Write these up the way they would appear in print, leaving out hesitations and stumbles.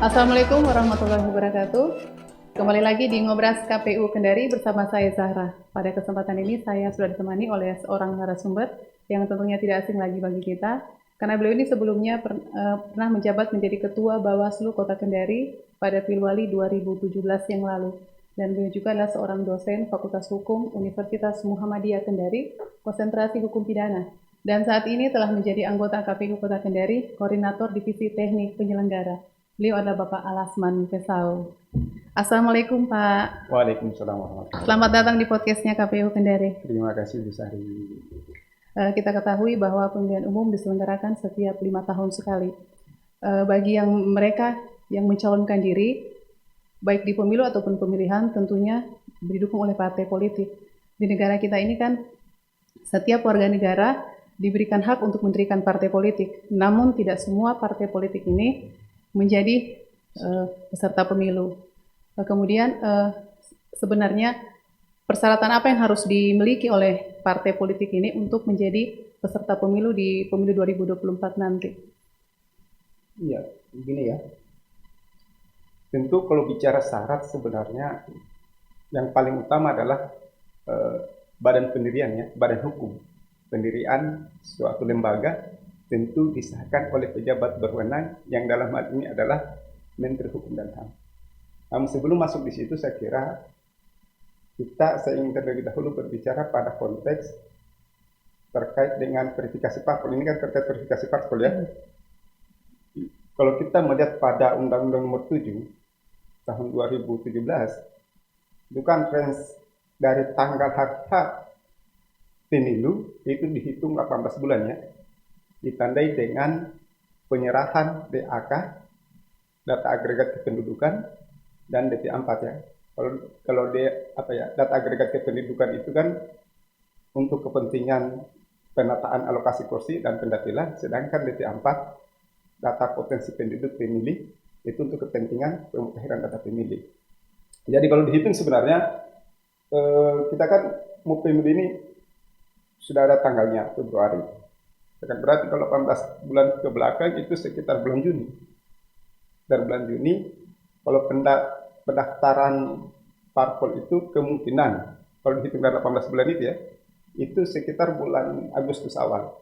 Assalamualaikum warahmatullahi wabarakatuh. Kembali lagi di Ngobras KPU Kendari bersama saya Zahra. Pada kesempatan ini saya sudah ditemani oleh seorang narasumber yang tentunya tidak asing lagi bagi kita, karena beliau ini sebelumnya pernah menjabat menjadi Ketua Bawaslu Kota Kendari pada Pilwali 2017 yang lalu. Dan beliau juga adalah seorang dosen Fakultas Hukum Universitas Muhammadiyah Kendari, konsentrasi hukum pidana. Dan saat ini telah menjadi anggota KPU Kota Kendari, Koordinator Divisi Teknik Penyelenggara. Beliau adalah Bapak Alasman Pesau. Assalamualaikum Pak. Waalaikumsalam warahmatullahi wabarakatuh. Selamat datang di podcastnya KPU Kendari. Terima kasih Bu Sari. Kita ketahui bahwa pemilihan umum diselenggarakan setiap 5 tahun sekali. Bagi yang mereka yang mencalonkan diri, baik di pemilu ataupun pemilihan, tentunya didukung oleh partai politik. Di negara kita ini kan setiap warga negara diberikan hak untuk mendirikan partai politik. Namun tidak semua partai politik ini menjadi peserta pemilu. Kemudian sebenarnya persyaratan apa yang harus dimiliki oleh partai politik ini untuk menjadi peserta pemilu di pemilu 2024 nanti? Iya, begini ya. Tentu kalau bicara syarat sebenarnya yang paling utama adalah badan pendirian ya, badan hukum. Pendirian suatu lembaga tentu disahkan oleh pejabat berwenang yang dalam hal ini adalah Menteri Hukum dan HAM. Namun sebelum masuk di situ saya kira saya ingin terlebih dahulu berbicara pada konteks terkait dengan verifikasi parpol. Ini kan terkait verifikasi parpol ya. Kalau kita melihat pada Undang-Undang Nomor 7 tahun 2017, itu kan range dari tanggal hari pemilu itu dihitung 18 bulan ya. Ditandai dengan penyerahan DAK, data agregat kependudukan, dan DP4 ya. Kalau data agregat kependudukan itu kan untuk kepentingan penataan alokasi kursi dan pendapatan, sedangkan DP4 data potensi penduduk pemilih itu untuk kepentingan pemutahiran data pemilih. Jadi kalau dihitung sebenarnya kita kan mau pemilu ini sudah ada tanggalnya, Februari. Berarti kalau 18 bulan ke belakang itu sekitar bulan Juni. Dan bulan Juni, kalau pendaftaran parpol itu kemungkinan, kalau dihitung dari 18 bulan itu ya, itu sekitar bulan Agustus awal.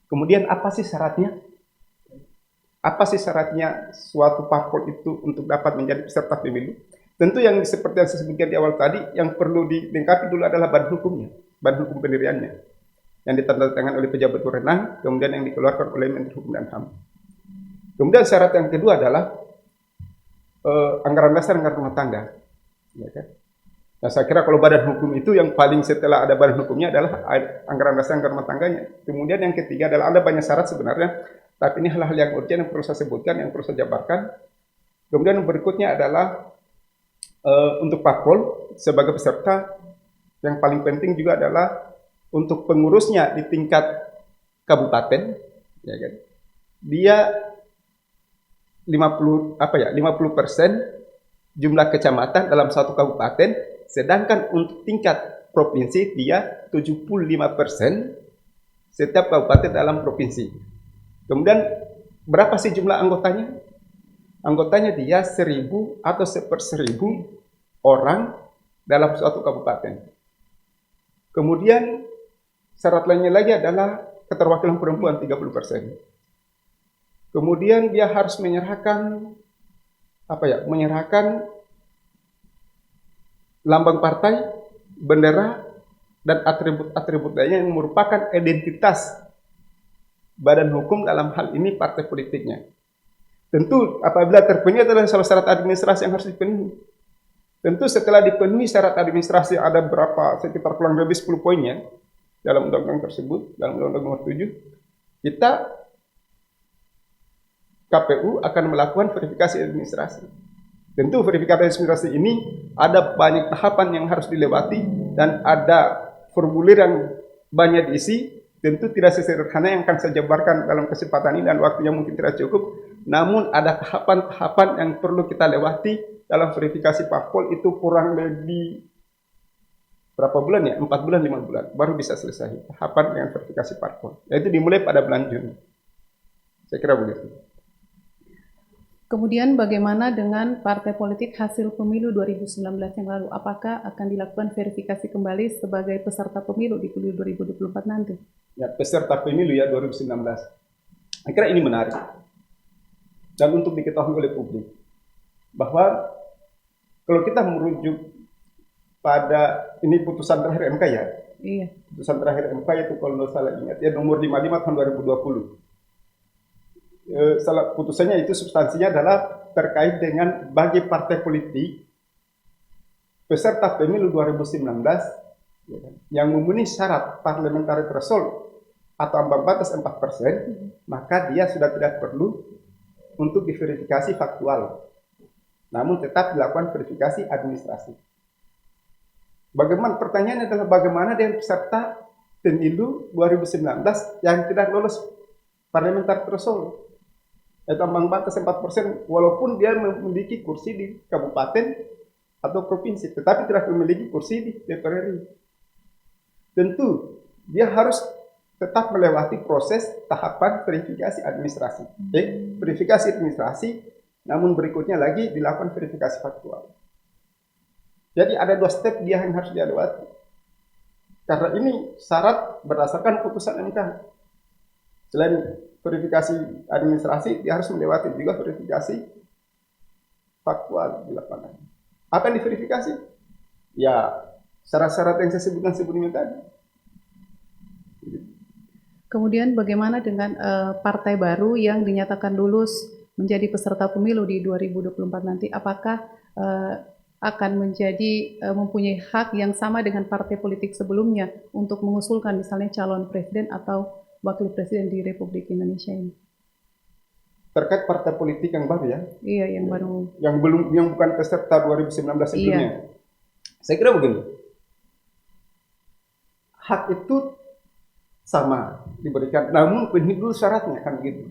Kemudian apa sih syaratnya? Apa sih syaratnya suatu parpol itu untuk dapat menjadi peserta pemilu? Tentu yang seperti yang saya sebutkan di awal tadi, yang perlu dilengkapi dulu adalah badan hukumnya, badan hukum pendiriannya, yang ditandatangani oleh pejabat berwenang, kemudian yang dikeluarkan oleh Menteri Hukum dan HAM. Kemudian syarat yang kedua adalah anggaran dasar anggaran rumah tangga. Ya kan? Nah, saya kira kalau badan hukum itu yang paling setelah ada badan hukumnya adalah anggaran dasar anggaran rumah tangganya. Kemudian yang ketiga adalah ada banyak syarat sebenarnya, tapi ini hal-hal yang urgent yang perlu saya sebutkan, yang perlu saya jabarkan. Kemudian yang berikutnya adalah untuk parpol sebagai peserta, yang paling penting juga adalah untuk pengurusnya di tingkat kabupaten, ya kan, dia 50% jumlah kecamatan dalam satu kabupaten, sedangkan untuk tingkat provinsi dia 75% setiap kabupaten dalam provinsi. Kemudian berapa sih jumlah anggotanya? Anggotanya dia 1.000 atau 1/1000 orang dalam suatu kabupaten. Kemudian syarat lainnya lagi adalah keterwakilan perempuan 30%. Kemudian dia harus menyerahkan lambang partai, bendera, dan atribut-atribut lainnya yang merupakan identitas badan hukum dalam hal ini partai politiknya. Tentu apabila terpenuhi adalah salah syarat administrasi yang harus dipenuhi. Tentu setelah dipenuhi syarat administrasi ada sekitar kurang lebih 10 poinnya dalam undang-undang tersebut, dalam undang-undang nomor 7, kita KPU akan melakukan verifikasi administrasi. Tentu verifikasi administrasi ini ada banyak tahapan yang harus dilewati dan ada formulir yang banyak diisi. Tentu tidak sesederhana yang akan saya jabarkan dalam kesempatan ini dan waktunya mungkin tidak cukup. Namun ada tahapan-tahapan yang perlu kita lewati dalam verifikasi parpol, itu kurang lebih berapa bulan ya? 4 bulan, 5 bulan baru bisa selesai tahapan dengan verifikasi parpol. Yaitu dimulai pada bulan Juni. Saya kira begitu. Kemudian bagaimana dengan partai politik hasil pemilu 2019 yang lalu? Apakah akan dilakukan verifikasi kembali sebagai peserta pemilu di pemilu 2024 nanti? Ya, peserta pemilu ya 2019. Saya kira ini menarik. Dan untuk diketahui oleh publik bahwa kalau kita merujuk pada ini putusan terakhir MK ya. Iya. Putusan terakhir MK itu kalau salah ingat ya nomor 55 tahun 2020. Salah putusannya itu substansinya adalah terkait dengan bagi partai politik peserta pemilu 2019 yang memenuhi syarat parliamentary threshold atau ambang batas 4%, maka dia sudah tidak perlu untuk diverifikasi faktual, namun tetap dilakukan verifikasi administrasi. Bagaimana pertanyaannya adalah bagaimana dengan peserta pemilu 2019 yang tidak lolos parliamentary threshold? Itu ambang batas 4%, walaupun dia memiliki kursi di kabupaten atau provinsi, tetapi tidak memiliki kursi di DPR RI. Tentu dia harus tetap melewati proses tahapan verifikasi administrasi. Verifikasi administrasi, namun berikutnya lagi dilakukan verifikasi faktual. Jadi ada 2 step dia yang harus dia lewati. Karena ini syarat berdasarkan putusan MK. Selain verifikasi administrasi, dia harus melewati juga verifikasi faktual di lapangan. Apa yang diverifikasi? Ya, syarat-syarat yang saya sebutkan sebelumnya tadi. Kemudian bagaimana dengan partai baru yang dinyatakan lulus menjadi peserta pemilu di 2024 nanti? Apakah akan menjadi mempunyai hak yang sama dengan partai politik sebelumnya untuk mengusulkan misalnya calon presiden atau wakil presiden di Republik Indonesia ini? Terkait partai politik yang baru ya? Iya, yang baru. Yang bukan peserta 2019 sebelumnya. Iya. Saya kira begini. Hak itu sama diberikan, namun penuhi dulu syaratnya kan begitu.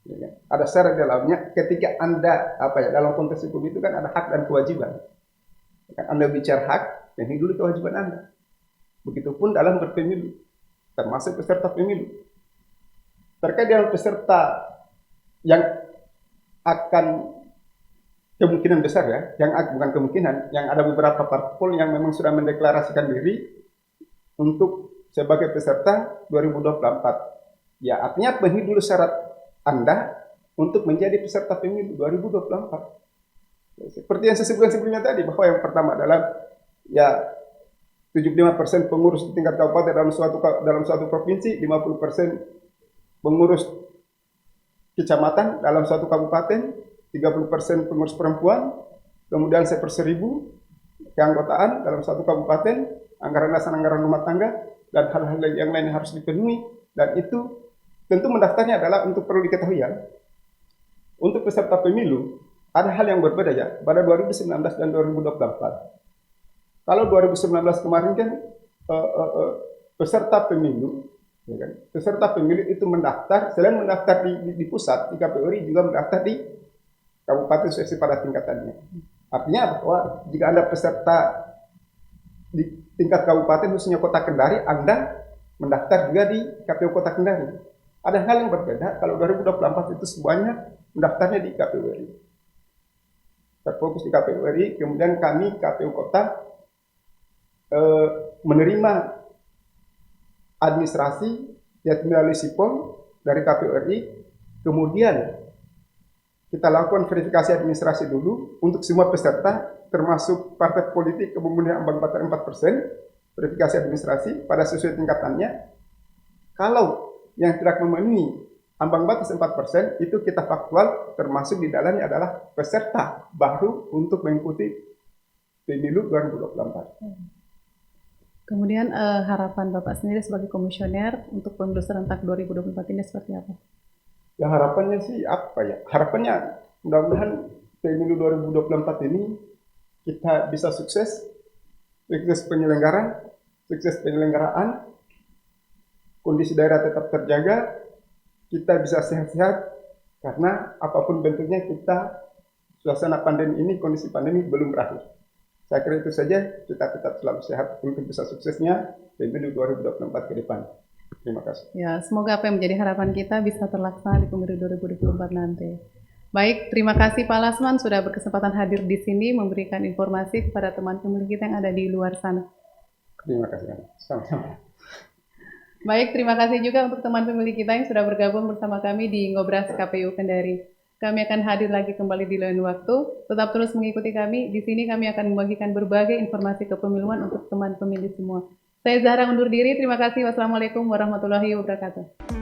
Ya, ada syarat dalamnya. Ketika Anda dalam konteks hukum itu kan ada hak dan kewajiban. Anda bicara hak, penuhi dulu kewajiban Anda. Begitupun dalam berpemilu, termasuk peserta pemilu. Terkait dengan peserta yang akan kemungkinan besar ya, yang bukan kemungkinan, yang ada beberapa parpol yang memang sudah mendeklarasikan diri untuk sebagai peserta 2024. Ya, artinya penuhi dulu syarat Anda untuk menjadi peserta pemilu 2024. Seperti yang saya sebutkan sebelumnya tadi, bahwa yang pertama adalah ya 75% pengurus di tingkat kabupaten dalam suatu provinsi, 50% pengurus kecamatan dalam suatu kabupaten, 30% pengurus perempuan, kemudian 1/1000 keanggotaan dalam suatu kabupaten, anggaran dasar, anggaran rumah tangga, dan hal-hal yang lain harus dipenuhi. Dan itu tentu mendaftarnya adalah untuk perlu diketahui ya. Untuk peserta pemilu, ada hal yang berbeda ya, pada 2019 dan 2024. Kalau 2019 kemarin kan peserta pemilu, ya kan? Peserta pemilu itu mendaftar, selain mendaftar di pusat, di KPU RI juga mendaftar di kabupaten sesuai pada tingkatannya. Artinya bahwa jika Anda peserta di tingkat kabupaten, khususnya Kota Kendari, Anda mendaftar juga di KPU Kota Kendari. Ada hal yang berbeda kalau 2024 itu semuanya mendaftarnya di KPU RI. Terfokus di KPU RI, kemudian kami KPU Kota menerima administrasi yaitu melalui sipol dari KPU RI, kemudian kita lakukan verifikasi administrasi dulu untuk semua peserta, termasuk partai politik yang memenuhi ambang batas 4%, verifikasi administrasi pada sesuai tingkatannya. Kalau yang tidak memenuhi ambang batas 4%, itu kita faktual, termasuk di dalamnya adalah peserta baru untuk mengikuti pemilu 2024. Kemudian harapan Bapak sendiri sebagai komisioner untuk pemilu serentak 2024 ini seperti apa? Ya harapannya sih apa ya? Harapannya mudah-mudahan pemilu 2024 ini kita bisa sukses penyelenggaraan, kondisi daerah tetap terjaga, kita bisa sehat-sehat, karena apapun bentuknya kita suasana pandemi ini, kondisi pandemi belum berakhir. Saya kira itu saja, kita tetap selalu sehat untuk bisa suksesnya pemilu 2024 ke depan. Terima kasih. Ya, semoga apa yang menjadi harapan kita bisa terlaksana di pemilu 2024 nanti. Baik, terima kasih Pak Lasman sudah berkesempatan hadir di sini memberikan informasi kepada teman pemilih kita yang ada di luar sana. Terima kasih. Sama-sama. Baik, terima kasih juga untuk teman pemilih kita yang sudah bergabung bersama kami di Ngobras KPU Kendari. Kami akan hadir lagi kembali di lain waktu. Tetap terus mengikuti kami. Di sini kami akan membagikan berbagai informasi kepemiluan untuk teman pemilih semua. Saya Zahra undur diri. Terima kasih. Wassalamualaikum warahmatullahi wabarakatuh.